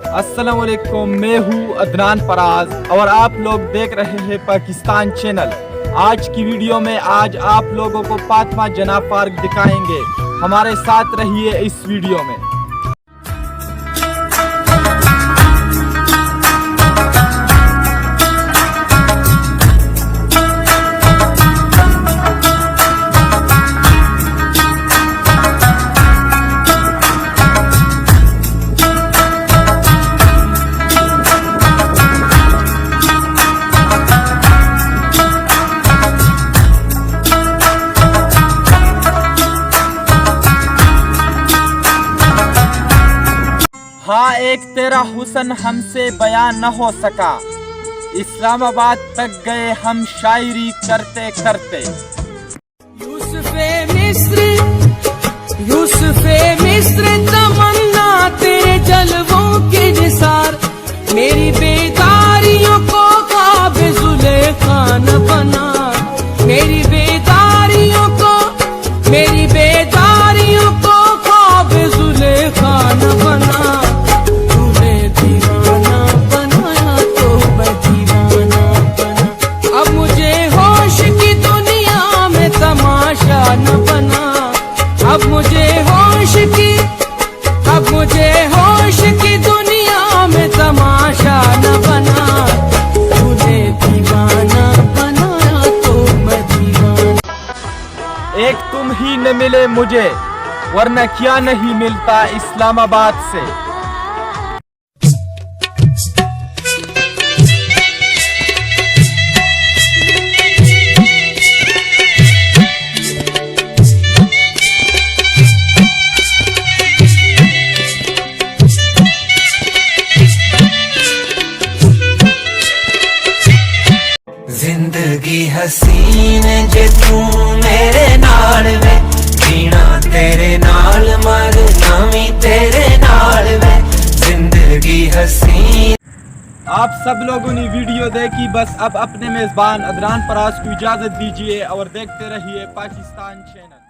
अस्सलाम वालेकुम, मैं हूँ अदनान फराज और आप लोग देख रहे हैं पाकिस्तान चैनल। आज की वीडियो में आज आप लोगों को फातिमा जनाह पार्क दिखाएंगे। हमारे साथ रहिए इस वीडियो में। हाँ, एक तेरा हुस्न हमसे बयान न हो सका, इस्लामाबाद तक गए हम शायरी करते करते। यूसुफे मिस्र तमन्ना तेरे जलवों के निसार, मेरी बेदारियों को ख्वाब जुलेखा न बना, मेरी बेदारियों को ख्वाब जुलेखा न बना। अब मुझे होश की दुनिया में तमाशा न बना, तूने दीवाना बनाया तो मैं दीवाना। एक तुम ही न मिले मुझे, वरना क्या नहीं मिलता इस्लामाबाद से। जिंदगी हसीन जे तू मेरे नाल वे, जीना तेरे नाल मरना भी तेरे नाल वे, जिंदगी हसीन। आप सब लोगों ने वीडियो देखी, बस अब अपने मेजबान अदनान फराज को इजाजत दीजिए और देखते रहिए पाकिस्तान चैनल।